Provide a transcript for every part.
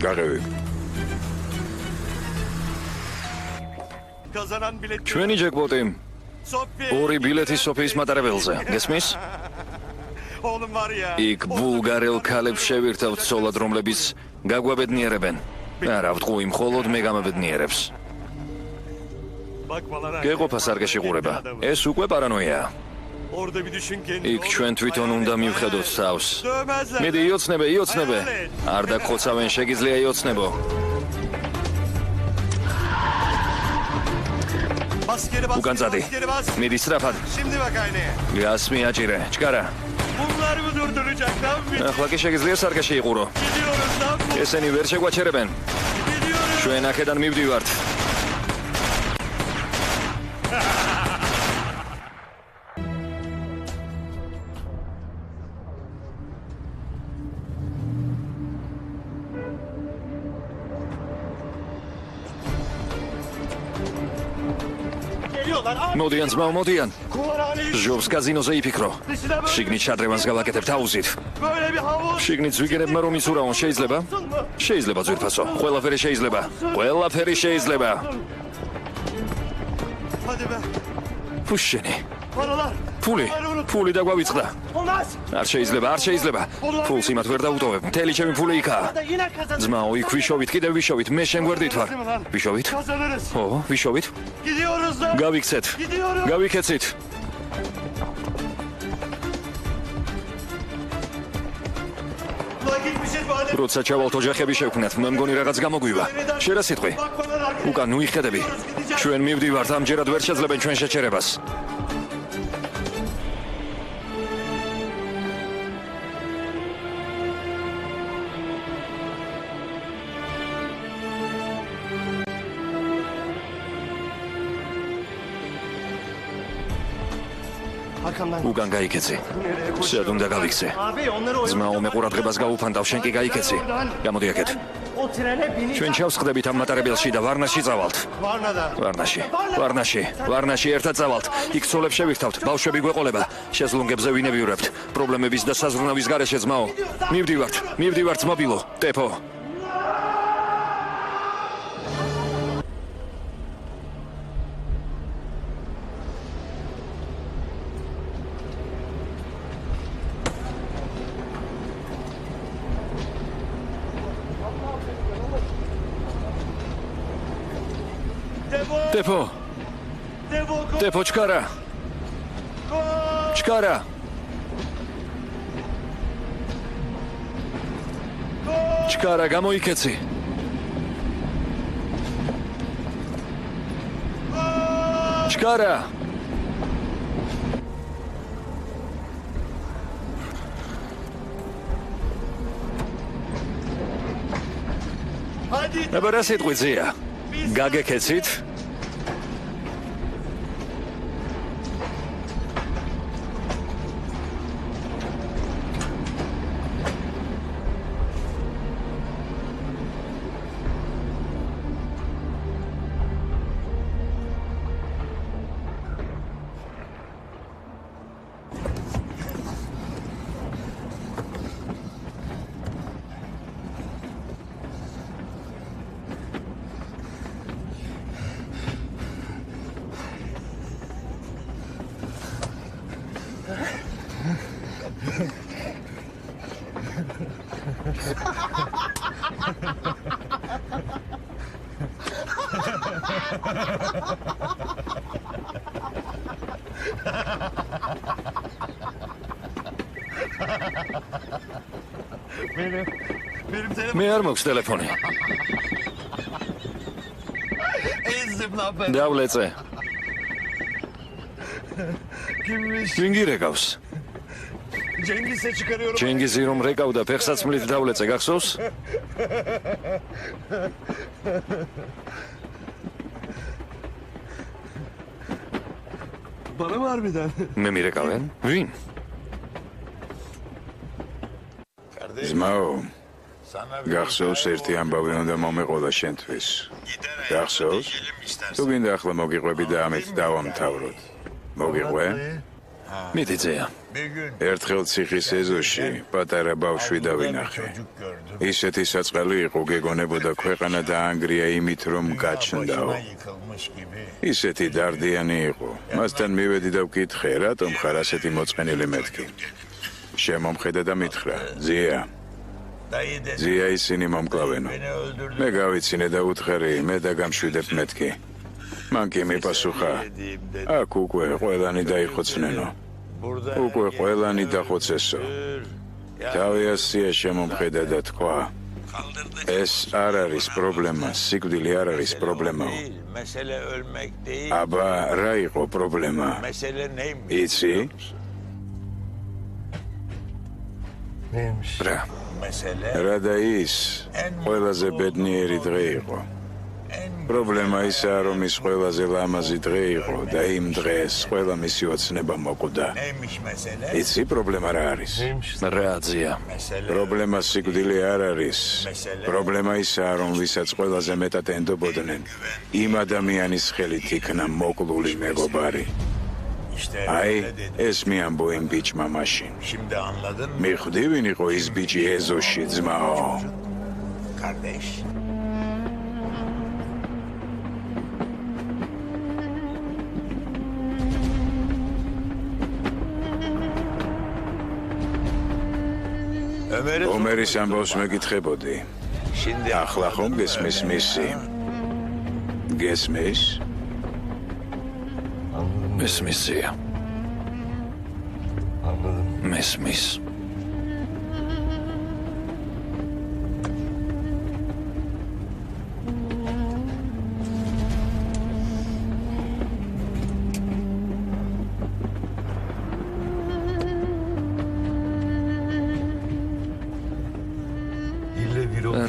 გაღები. ჩვენი ჯეკპოტი. 2 ბილეთი სოფიის მატარებელზე. გესმის? იქ ბულგარელ ქალებს შევირთავთ ცოლად, რომლებიც გაგვაბედნიერებენ. არა, ვთქვი, მხოლოდ მე გამაბედნიერებს. გეყოფა სარგეში ყურება. ეს უკვე პარანოიაა. იქ ჩვენ თვითონ უნდა მივხედოთ თავს. მიდი იოცნებე. არ დაგხოცავენ, შეგიძლია იოცნებო. უკან წადი. მიდი სწრაფად. გასმი აჭირე, ჩკარა. ახლა კი შეგიძლია სარგეში იყურო. ესენი ვერ შეგვაჩერებენ. ჩვენ აქედან მივდივართ. მოდიან ძმაო, მოდიან. ჟობს კაზინოზე იფიქრო. შიგნით შადრევანს გავაკეთებთ აუზით. შიგნით ვიგერებმა რომ იცურაონ, შეიძლება? შეიძლება ძვირფასო. ყველაფერი შეიძლება. ფუშენი. ფული დაგვავიწყდა. არ შეიძლება. ფულს იმათ ვერ დაუტოვებ. მთელი ჩემი ფული იქაა. ძმაო, იქ ვიშოვით, კიდევ ვიშოვით. მე შენ გვერდით ვარ. ვიშოვით? ო, ვიშოვით? გავიქცეთ. გავიქეცით. როცა ჩავალთ ოჯახები შევქმნათ, მე მგონი რაღაც გამოგვივა. შენ რა სიტყვი? უკან ვიხედები. ჩვენ მივდივართ, ამჯერად ვერ შეძლებენ ჩვენ შეჩერებას. უკან გაიქეცი. შენ უნდა გავიქცე. ძმაო, მე ყურადღებას გაუფანტავ, შენ კი გაიქეცი. გამოდი აქეთ. ჩვენ ჩავსხდებით ამ მატარებელში და ვარნაში წავალთ. ვარნაში ერთად წავალთ. იქ ცოლებს შევირთავთ, ბავშვები გვეყოლება. შეზლონგებზე ვინებიურებთ. პრობლემების და საზრუნავის გარეშე, ძმაო. მივდივართ, მობილო. ტეპო. ტეპო, ჩკარა. ჩკარა, გამოიქეცი. ჩკარა. აბა რა სიტყვი ძია? გაგეკეცით? მე არ მაქვს ტელეფონი. დავლეწე. ვინ გირეკავს? ჯენგიზი რომ რეკავდა, ფეხსაცმლით დავლეწე, გახსოვს? მე მირეკავენ? ვინ? ძმაო, გახსოვს ერთი ამბავი უნდა მომეყოლა შენთვის. გახსოვს? თუ გინდა ახლა მოგიყვები და ამით დავამთავროთ. მოგიყვე? მიდი ძეა. ერთხელ ციხის ეზოში პატარა ბავშვი დავინახე. ისეთი საწყალი იყო, გეგონებოდა ქვეყანა დაანგრია იმით, რომ გაჩნდაო. ისეთი დარდიანი იყო. მასთან მივედი და ვკითხე, რატომ ხარ ასეთი მოწყენილი მეთქი? შემომხედა და მითხრა, ზია ისინი მომკლავენო. მე გავიცინე და უთხარი, მე დაგამშვიდებ მეთქი. მან კი მიპასუხა, აქ უკვე ყველანი დაიხოცნენო. უკვე ყველანი დახოცესო. თავი ასია შემომხედა და თქვა, ეს არ არის პრობლემა, სიკვდილი არ არის პრობლემაო. აბა, რა იყო პრობლემა? იცი? რა და ის ყველაზე ბედნიერი დღე იყო. პრობლემა ისაა, რომ ის ყველაზე ლამაზი დღე იყო და იმ დღეს ყველა მისი ოცნება მოკვდა. იცი პრობლემა რა არის? რაზია? პრობლემა სიკვდილი არ არის. პრობლემა ისაა, რომ ვისაც ყველაზე მეტად ენდობოდნენ, იმ ადამიანის ხელით იქნა მოკლული მეგობარი. აი, ეს მიამბო იმ ბიჭმა მაშინ. მიხვდი ვინ იყო ის ბიჭი ეზოში, ძმაო? ომერის ამბავს მეკითხებოდი. ახლა ხომ გესმის მისი? გესმის? მესმისია. მესმის.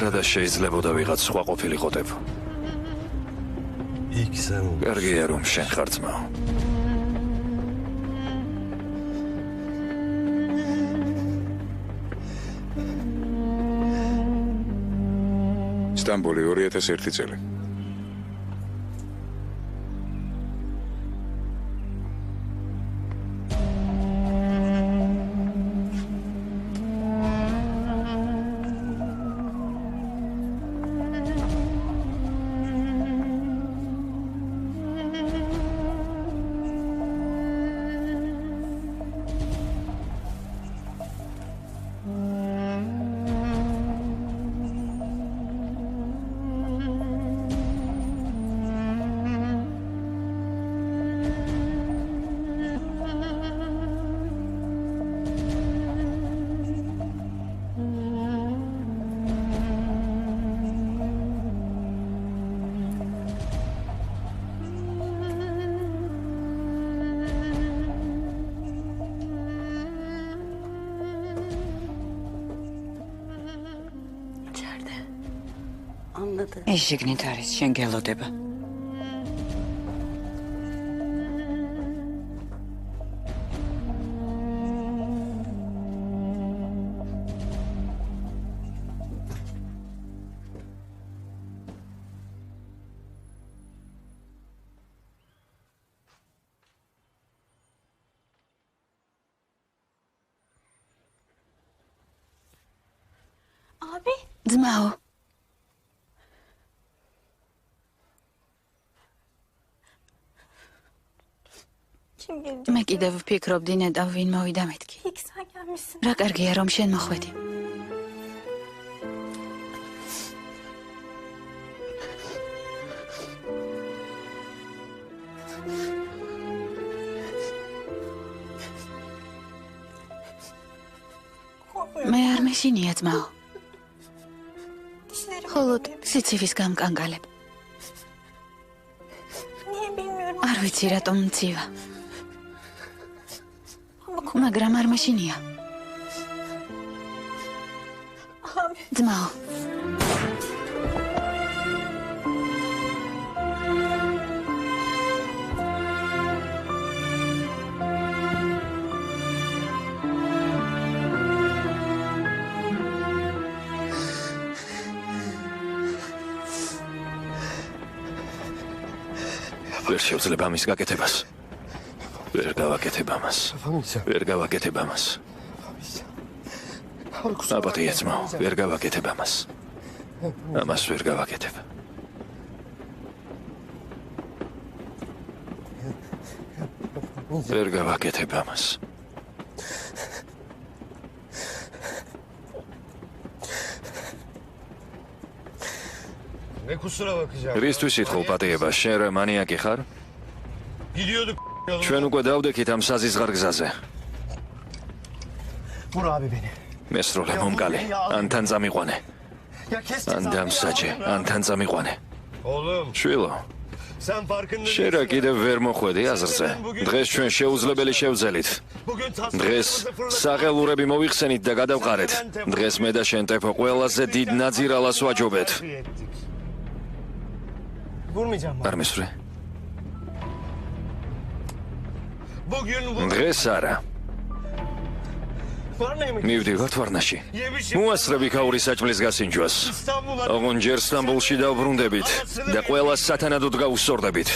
რა და შეიძლებოდა ვიღაც სხვა ყოფილიყოდებ. კარგია რომ შენ ხარ ძმაო. სტამბოლი 2001 წელი. ეს შიგნით არის, შენ გელოდება. აბი? ძმაო. მე კიდევ ვფიქრობდი, ნეტავ ვინ მოვიდა მეთქი. რა კარგია რომ შენ მოხვედი. მე არ მეშინია ძმაო. ხოლოდ სიცივის გამკანკალებ. არ ვიცი რატომ მცივა. მაგრამ არ მეშინია. ძმაო. ვერ შევძლებ ამის გაკეთებას. ვერ გავაკეთებ ამას. ვერ გავაკეთებ ამას. აპატია ძმაო, ვერ გავაკეთებ ამას. ამას ვერ გავაკეთებ. ვერ გავაკეთებ ამას. რისთვის ითხოვ პატიება? შენ რა მანიაკი ხარ? ჩვენ უკვე დავდექით ამ საზიზღარ გზაზე. მესროლე მომკალე, ან თან წამიყვანე. ან დამსაჯე, ან თან წამიყვანე. შვილო, შენ რა კიდევ ვერ მოხვედი აზრზე? დღეს ჩვენ შეუძლებელი შევძელით. დღეს სახელურები მოვიხსენით და გადავყარეთ. დღეს მე და შენ ტეფო ყველაზე დიდ ნაძირალას ვაჯობეთ. არ მისვრე? დღეს არა. მივდივართ ვარნაში. მოასწრები ქაური საჭმლის გასინჯვას. ოღონ ჯერ სტამბოლში დავბრუნდებით და ყველა სათანადოდ გავუსწორდებით.